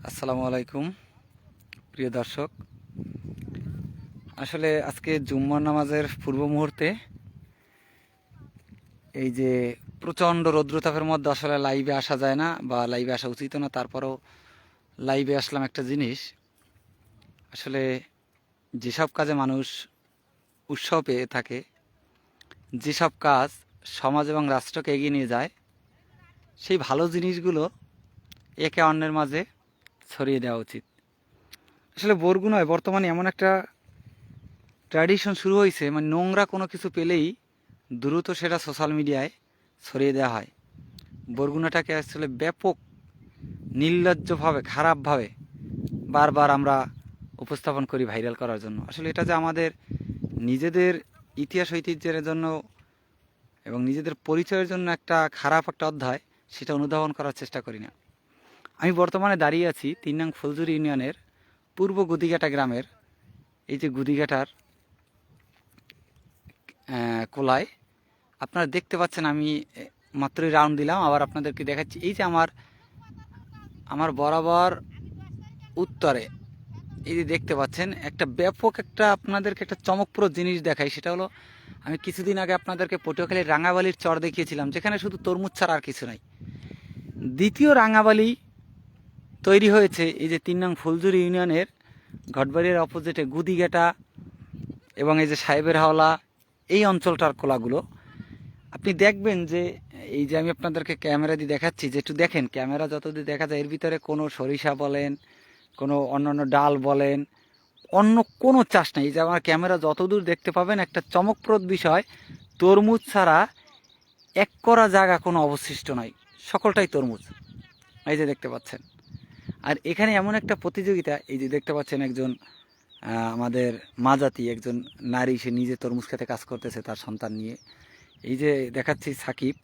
আসসালামু আলাইকুম প্রিয় দর্শক। আসলে আজকে জুম্মার নামাজের পূর্ব মুহূর্তে এই যে প্রচণ্ড রৌদ্রতাপের মধ্যে আসলে লাইভে আসা যায় না বা লাইভে আসা উচিত না, তারপরেও লাইভে আসলাম। একটা জিনিস, আসলে যেসব কাজে মানুষ উৎসাহ পেয়ে থাকে, যেসব কাজ সমাজ এবং রাষ্ট্রকে এগিয়ে নিয়ে যায়, সেই ভালো জিনিসগুলো একে অন্যের মাঝে ছড়িয়ে দেওয়া উচিত। আসলে বরগুনায় বর্তমানে এমন একটা ট্র্যাডিশন শুরু হয়েছে, মানে নোংরা কোনো কিছু পেলেই দ্রুত সেটা সোশ্যাল মিডিয়ায় ছড়িয়ে দেওয়া হয়। বরগুনাটাকে আসলে ব্যাপক নির্লজ্জভাবে, খারাপভাবে বারবার আমরা উপস্থাপন করি ভাইরাল করার জন্য। আসলে এটা যে আমাদের নিজেদের ইতিহাস ঐতিহ্যের জন্য এবং নিজেদের পরিচয়ের জন্য একটা খারাপ একটা অধ্যায়, সেটা অনুধাবন করার চেষ্টা করি না। আমি বর্তমানে দাঁড়িয়ে আছি ৩ নং ফুলজুরি ইউনিয়নের পূর্ব গুদিঘাটা গ্রামের এই যে গুদিঘাটার কোলায়। আপনারা দেখতে পাচ্ছেন, আমি মাত্রই রাউন্ড দিলাম, আবার আপনাদেরকে দেখাচ্ছি। এই যে আমার বরাবর উত্তরে এই যে দেখতে পাচ্ছেন, একটা ব্যাপক একটা আপনাদেরকে একটা চমকপ্রদ জিনিস দেখাই। সেটা হলো, আমি কিছুদিন আগে আপনাদেরকে পটুয়াখালীর রাঙাবালির চর দেখিয়েছিলাম, যেখানে শুধু তরমুজ ছাড়া আর কিছু নাই। দ্বিতীয় রাঙাবালি তৈরি হয়েছে এই যে ৩ নং ফুলজুরি ইউনিয়নের ঘটবাড়ির অপোজিটে গুদিঘাটা এবং এই যে সাহেবের হাওলা, এই অঞ্চলটার কোলাগুলো আপনি দেখবেন যে এই যে আমি আপনাদেরকে ক্যামেরা দিয়ে দেখাচ্ছি, যে একটু দেখেন, ক্যামেরা যতদূর দেখা যায় এর ভিতরে কোনো সরিষা বলেন, কোনো অন্যান্য ডাল বলেন, অন্য কোনো চাষ নেই। এই যে আমার ক্যামেরা যতদূর দেখতে পাবেন, একটা চমকপ্রদ বিষয়, তরমুজ ছাড়া এক করা জায়গা কোনো অবশিষ্ট নাই, সকলটাই তরমুজ। এই যে দেখতে পাচ্ছেন। আর এখানে এমন একটা প্রতিযোগিতা, এই যে দেখতে পাচ্ছেন একজন আমাদের মাজাতি একজন নারী, সে নিজে তরমুজ খেতে কাজ করতেছে তার সন্তান নিয়ে। এই যে দেখাচ্ছি সাকিব,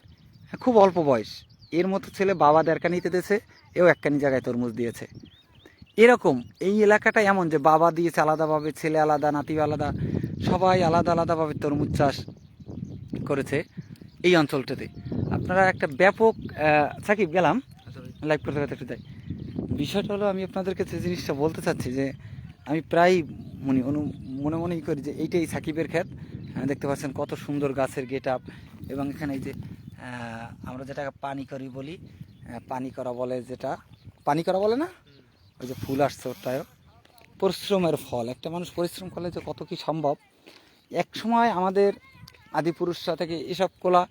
খুব অল্প বয়স, এর মতো ছেলে বাবা দেড়কানিতে দিয়েছে, এও একখানি জায়গায় তরমুজ দিয়েছে। এরকম এই এলাকাটা এমন যে বাবা দিয়েছে আলাদাভাবে, ছেলে আলাদা, নাতি আলাদা, সবাই আলাদা আলাদাভাবে তরমুজ চাষ করেছে এই অঞ্চলটাতে। আপনারা একটা ব্যাপক সাকিব গেলাম লাইভ করতে করতে একটু যাই। বিষয়টা হলো, আমি আপনাদেরকে যে জিনিসটা বলতে চাচ্ছি, যে আমি প্রায় মনে মনেই করি যে এইটাই সাকিবের ক্ষেত। দেখতে পাচ্ছেন কত সুন্দর গাছের গেট আপ, এবং এখানে এই যে আমরা যেটাকে পানি করি বলি, পানি করা বলে, যেটা পানি করা বলে না, ওই যে ফুল আসছে, ওটাও পরিশ্রমের ফল। একটা মানুষ পরিশ্রম করলে যে কত কি সম্ভব। এক সময় আমাদের আদিপুরুষরা থেকে এসব কোলা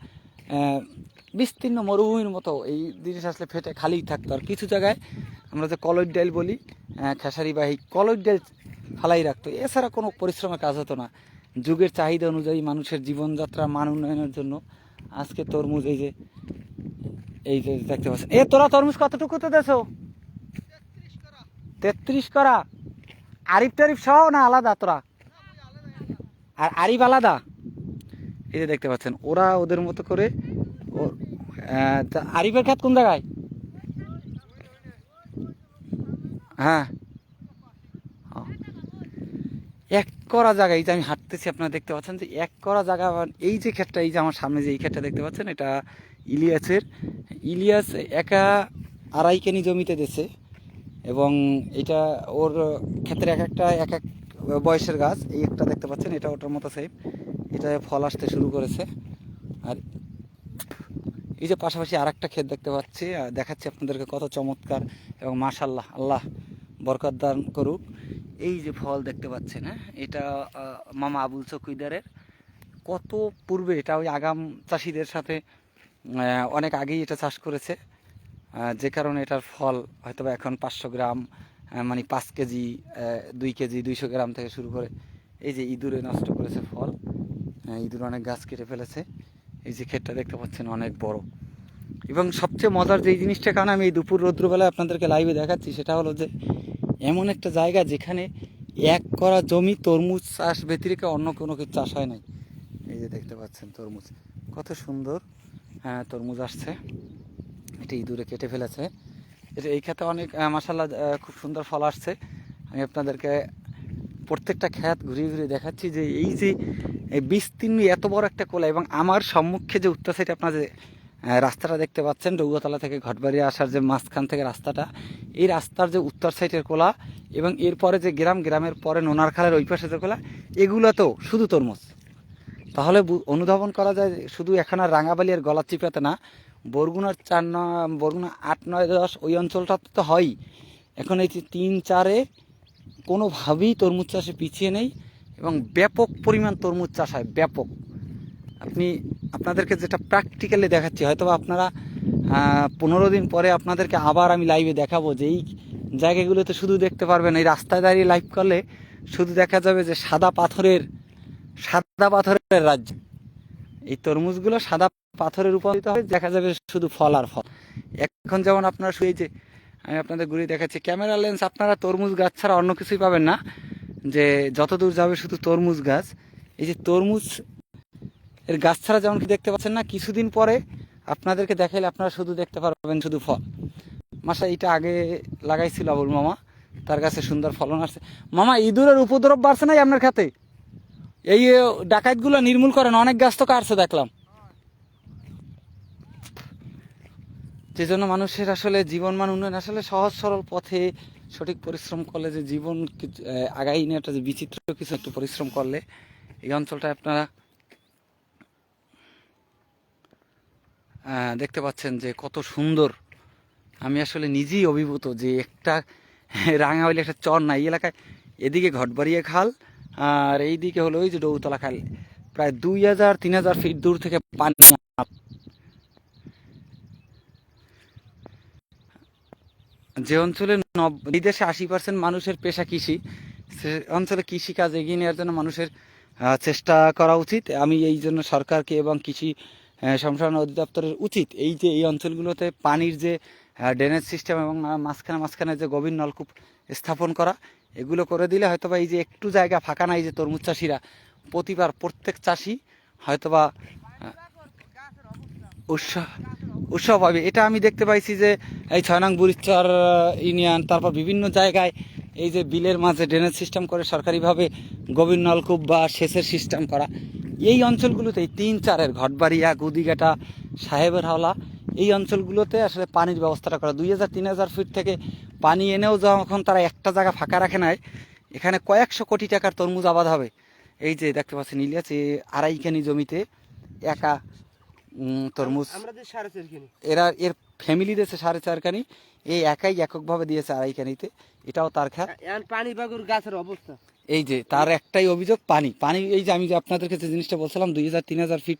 বিস্তীর্ণ মরুভূমির মতো এই জিনিস আসলে ফেটে খালিই থাকতো। আর কিছু জায়গায় আমরা যে কলইর ডাল বলি, খেসারি বাহি কলইর ডাল ফালাই রাখতো, এছাড়া কোনো পরিশ্রমের কাজ হতো না। যুগের চাহিদা অনুযায়ী মানুষের জীবনযাত্রার মান উন্নয়নের জন্য আজকে তরমুজ এই যে দেখতে পাচ্ছেন। তোরা তরমুজ কতটুকুতে দেছো? 33 করা। আরিফ টারিফ সহ না আলাদা তোরা? আর আরিফ আলাদা। এই যে দেখতে পাচ্ছেন, ওরা ওদের মতো করে আরিফের ক্ষেত কোন জায়গায়? হ্যাঁ, এক করা জায়গা। এই যে আমি হাঁটতেছি, আপনারা দেখতে পাচ্ছেন যে এক করা জায়গা। এই যে ক্ষেতটা, এই যে আমার সামনে যে এই ক্ষেতটা দেখতে পাচ্ছেন, এটা ইলিয়াস একা 2.5 কেনি জমিতে দিয়েছে। এবং এটা ওর ক্ষেত্রে এক এক বয়সের গাছ। এই একটা দেখতে পাচ্ছেন, এটা ওটার মতো সেম, এটা ফল আসতে শুরু করেছে। আর এই যে পাশাপাশি আর একটা ক্ষেত দেখতে পাচ্ছি, দেখাচ্ছি আপনাদেরকে কত চমৎকার। এবং মাশাল্লাহ, আল্লাহ বরকত দান করুক। এই যে ফল দেখতে পাচ্ছেন, হ্যাঁ, এটা মামা আবুল চকুইদারের। কত পূর্বে এটা ওই আগাম চাষিদের সাথে অনেক আগেই এটা চাষ করেছে, যে কারণে এটার ফল হয়তো এখন 500 গ্রাম, মানে 5 কেজি, 2 কেজি, 200 গ্রাম থেকে শুরু করে। এই যে ইঁদুরে নষ্ট করেছে ফল, ইঁদুর অনেক গাছ কেটে ফেলেছে। এই যে ক্ষেতটা দেখতে পাচ্ছেন অনেক বড়। এবং সবচেয়ে মজার যেই জিনিসটার কারণে আমি এই দুপুর রৌদ্রবেলায় আপনাদেরকে লাইভে দেখাচ্ছি, সেটা হলো যে এমন একটা জায়গা যেখানে এক করা জমি তরমুজ চাষ ব্যতিরেকে অন্য কোনো কিছু চাষ হয় নাই। এই যে দেখতে পাচ্ছেন তরমুজ কত সুন্দর, হ্যাঁ তরমুজ আসছে, এটা ইঁদুরে কেটে ফেলেছে। এটা এই ক্ষেতে অনেক মাশাআল্লাহ খুব সুন্দর ফল আসছে। আমি আপনাদেরকে প্রত্যেকটা ক্ষেত ঘুরিয়ে ঘুরিয়ে দেখাচ্ছি যে এই যে এই বিস্তীর্ণ এত বড় একটা কোলা, এবং আমার সম্মুখে যে উত্তর সাইডে আপনারা যে রাস্তাটা দেখতে পাচ্ছেন ডৌগাতলা থেকে ঘটবাড়ি আসার যে মাঝখান থেকে রাস্তাটা, এই রাস্তার যে উত্তর সাইডের কোলা এবং এরপরে যে গ্রামের পরে নোনারখালের ওই পাশে যে কোলা, এগুলোতেও শুধু তরমুজ। তাহলে অনুধাবন করা যায় শুধু এখন আর রাঙাবালি আর গলা চিপাতে না, বরগুনার 4 বরগুনা 8, 9, 10 ওই অঞ্চলটা তো হয়ই। এখন এই 3-4-এ কোনোভাবেই তরমুজ চাষে পিছিয়ে নেই এবং ব্যাপক পরিমাণ তরমুজ চাষ হয়, ব্যাপক। আপনাদেরকে যেটা প্র্যাকটিক্যালি দেখাচ্ছি, হয়তো আপনারা 15 দিন পরে আপনাদেরকে আবার আমি লাইভে দেখাবো যে এই জায়গাগুলোতে শুধু দেখতে পারবেন, এই রাস্তায় দাঁড়িয়ে লাইভ করলে শুধু দেখা যাবে যে সাদা পাথরের রাজ্য। এই তরমুজগুলো সাদা পাথরের উপর দেখা যাবে শুধু ফল আর ফল। এখন যেমন আপনারা শুয়ে যে আমি আপনাদের ঘুরে দেখাচ্ছি ক্যামেরা লেন্স, আপনারা তরমুজ গাছ ছাড়া অন্য কিছুই পাবেন না, যে যত দূর যাবে শুধু তরমুজ গাছ। এই যে তরমুজ এর গাছ ছাড়া যেমন কি দেখতে পাচ্ছেন না, কিছুদিন পরে আপনাদেরকে দেখাইলে আপনারা শুধু দেখতে পারবেন শুধু ফল। মাসা এটা আগে লাগাইছিল আবুল মামা, তার কাছে সুন্দর ফলন আসছে। মামা ইঁদুরের উপদ্রব বাড়ছে নাই আপনার খাতে? এই ডাকাতগুলো নির্মূল করেন, অনেক গাছ তো কাটছে দেখলাম। যে জন্য মানুষের আসলে জীবনমান উন্নয়ন আসলে সহজ সরল পথে সঠিক পরিশ্রম করলে যে জীবন আগাই নিয়ে একটা যে বিচিত্র কিছু একটু পরিশ্রম করলে এই অঞ্চলটা আপনারা দেখতে পাচ্ছেন যে কত সুন্দর। আমি আসলে নিজেই অভিভূত যে একটা রাঙাবালি একটা চর না এই এলাকায়, এদিকে ঘটবাড়িয়া খাল আর এইদিকে হলো ওই যে ডৌতলা খাল, প্রায় 2000-3000 ফিট দূর থেকে পানি। যে অঞ্চলে এই দেশে 80% মানুষের পেশা কৃষি, সে অঞ্চলে কৃষিকাজ এগিয়ে নেওয়ার জন্য মানুষের চেষ্টা করা উচিত। আমি এই জন্য সরকারকে এবং কৃষি সম্প্রসারণ অধিদপ্তরের উচিত এই যে এই অঞ্চলগুলোতে পানির যে ড্রেনেজ সিস্টেম এবং মাঝখানে যে গভীর নলকূপ স্থাপন করা, এগুলো করে দিলে হয়তোবা এই যে একটু জায়গা ফাঁকা নাই যে তরমুজ চাষিরা প্রত্যেক চাষি হয়তোবা উৎসব হবে। এটা আমি দেখতে পাইছি যে এই 6 নং বুড়িচর ইউনিয়ন, তারপর বিভিন্ন জায়গায় এই যে বিলের মাঝে ড্রেনেজ সিস্টেম করে সরকারিভাবে গভীর নলকূপ বা সেচের সিস্টেম করা, এই অঞ্চলগুলোতে 3-4-এর ঘটবাড়িয়া, গুদিঘাটা, সাহেবের হাওলা, এই অঞ্চলগুলোতে আসলে পানির ব্যবস্থাটা করা। 2000-3000 ফিট থেকে পানি এনেও যখন তারা একটা জায়গা ফাঁকা রাখে নাই, এখানে কয়েকশো কোটি টাকার তরমুজ আবাদ হবে। এই যে দেখতে পাচ্ছেন ইলিয়াস, 2.5 কানি জমিতে একা তরমুজ, এর ফ্যামিলি দিয়েছে 4.5 কানি, এই একাই এককভাবে দিয়েছে 2.5 কানিতে, এটাও তার খাত। পানি বাগুর গাছের অবস্থা এই যে তার একটাই অভিযোগ পানি। এই যে আমি যে আপনাদেরকে যে জিনিসটা বলছিলাম 2000-3000 ফিট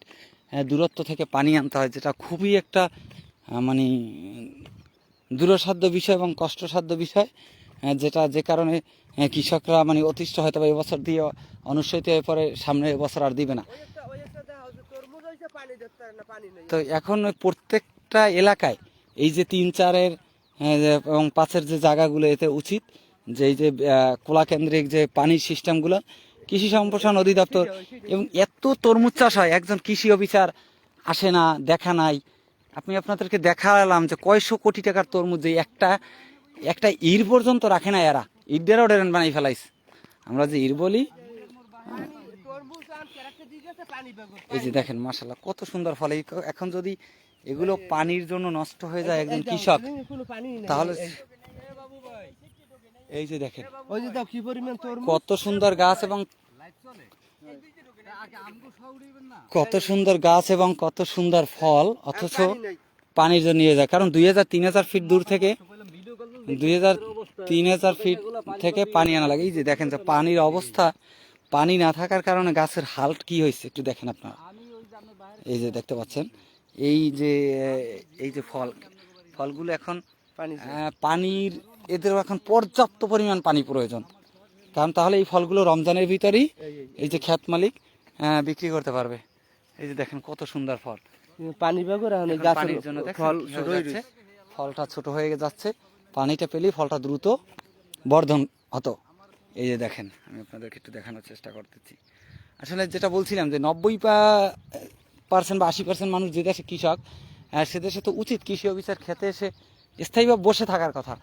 দূরত্ব থেকে পানি আনতে হয়, যেটা খুবই একটা মানে দূরসাধ্য বিষয় এবং কষ্টসাধ্য বিষয়, যে কারণে কৃষকরা মানে অতিষ্ঠ হয়তো বা এবছর দিয়ে অনুৎসাহিত হয়ে পরে সামনে এবছর আর দিবে না। তো এখন প্রত্যেকটা এলাকায় এই যে 3-4-এর এবং 5-এর যে জায়গাগুলো, এতে উচিত যে এই যে কোলা কেন্দ্রিক যে পানির সিস্টেমগুলো কৃষি সম্প্রসারণ অধিদপ্তর, এবং এত তরমুজ চাষ হয় একজন কৃষি অফিসার আসে না, দেখা নাই। আপনাদেরকে দেখালাম যে কয়শো কোটি টাকার তরমুজ, যে একটা ইর পর্যন্ত রাখে না এরা, ইটেরও ড্রেন বানাই ফেলাইছে। আমরা যে ইর বলি, এই যে দেখেন মাশাআল্লাহ কত সুন্দর ফল। এখন যদি এগুলো পানির জন্য নষ্ট হয়ে যায় একজন কৃষক, তাহলে এই যে দেখেন কত সুন্দর গাছ এবং কত সুন্দর গাছ এবং কত সুন্দর ফল, অথচ পানির জন্য নিয়ে যায়। কারণ 2000-3000 ফিট দূর থেকে 2000-3000 ফিট থেকে পানি আনা লাগে। এই যে দেখেন যে পানির অবস্থা, পানি না থাকার কারণে গাছের হাল কি হয়েছে একটু দেখেন আপনারা। এই যে দেখতে পাচ্ছেন এই যে ফলগুলো এখন পানির, এদের এখন পর্যাপ্ত পরিমাণ পানি প্রয়োজন, কারণ তাহলে এই ফলগুলো রমজানের ভিতরেই এই যে ক্ষেত মালিক বিক্রি করতে পারবে। এই যে দেখেন কত সুন্দর ফল, পানি পানির জন্য ফলটা ছোট হয়ে যাচ্ছে, পানিটা পেলেই ফলটা দ্রুত বর্ধন হতো। এই যে দেখেন আমি আপনাদেরকে একটু দেখানোর চেষ্টা করতেছি। আসলে যেটা বলছিলাম যে 90% বা 80% মানুষ যে দেশে কৃষক, সে দেশে তো উচিত কৃষি অফিসার খেতে এসে স্থায়ীভাবে বসে থাকার কথা।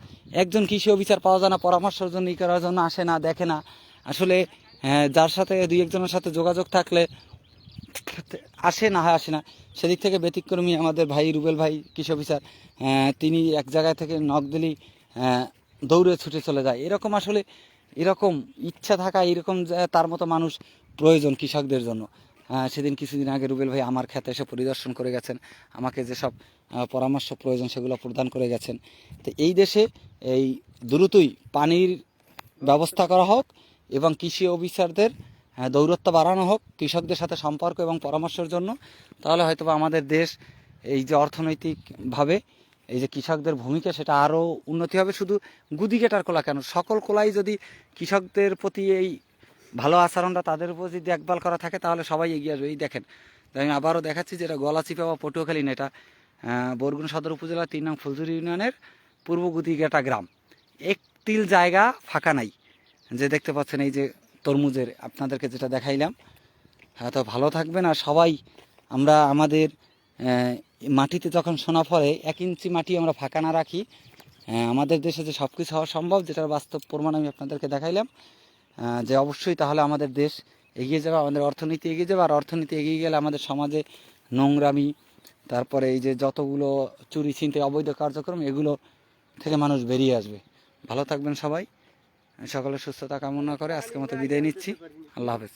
একজন কৃষি অফিসার পাওয়া যায় না, পরামর্শের জন্য করার জন্য আসে না, দেখে না। আসলে যার সাথে 2-1 জনের সাথে যোগাযোগ থাকলে আসে না হয় আসে না, সেদিক থেকে ব্যতিক্রমী আমাদের ভাই রুবেল ভাই কৃষি অফিসার, তিনি এক জায়গায় থেকে নক দিলেই দৌড়ে ছুটে চলে যায়। এরকম আসলে এরকম ইচ্ছা থাকা, এরকম তার মতো মানুষ প্রয়োজন কৃষকদের জন্য। সেদিন কিছুদিন আগে রুবেল ভাই আমার ক্ষেতে এসে পরিদর্শন করে গেছেন, আমাকে যেসব পরামর্শ প্রয়োজন সেগুলো প্রদান করে গেছেন। তো এই দেশে এই দ্রুতই পানির ব্যবস্থা করা হোক এবং কৃষি অফিসারদের দৌরত্ব বাড়ানো হোক কৃষকদের সাথে সম্পর্ক এবং পরামর্শের জন্য। তাহলে হয়তো আমাদের দেশ এই যে অর্থনৈতিকভাবে এই যে কৃষকদের ভূমিকা সেটা আরও উন্নতি হবে। শুধু গুদিঘেটার কোলা কেন, সকল কোলাই যদি কৃষকদের প্রতি এই ভালো আচরণটা তাদের উপর যদি দেখভাল করা থাকে তাহলে সবাই এগিয়ে আসবে। এই দেখেন, আমি আবারও দেখাচ্ছি যেটা গলাচিপা বা পটুয়াখালী না, এটা বরগুনা সদর উপজেলা 3 নং ফুলঝুরি ইউনিয়নের পূর্ব গুদিঘেটা গ্রাম। একতিল জায়গা ফাঁকা নাই। যে দেখতে পাচ্ছেন এই যে তরমুজের আপনাদেরকে যেটা দেখাইলাম। হ্যাঁ, তো ভালো থাকবেন। আর সবাই আমরা আমাদের মাটিতে যখন সোনা ফলে 1 ইঞ্চি মাটি আমরা ফাঁকা না রাখি, আমাদের দেশে যে সব কিছু হওয়া সম্ভব, যেটার বাস্তব প্রমাণ আমি আপনাদেরকে দেখাইলাম, যে অবশ্যই তাহলে আমাদের দেশ এগিয়ে যাবে, আমাদের অর্থনীতি এগিয়ে যাবে। আর অর্থনীতি এগিয়ে গেলে আমাদের সমাজে নোংরামি, তারপরে এই যে যতগুলো চুরি ছিনতাই অবৈধ কার্যক্রম, এগুলো থেকে মানুষ বেরিয়ে আসবে। ভালো থাকবেন সবাই, সকলের সুস্থতা কামনা করে আজকের মতো বিদায় নিচ্ছি। আল্লাহ হাফেজ।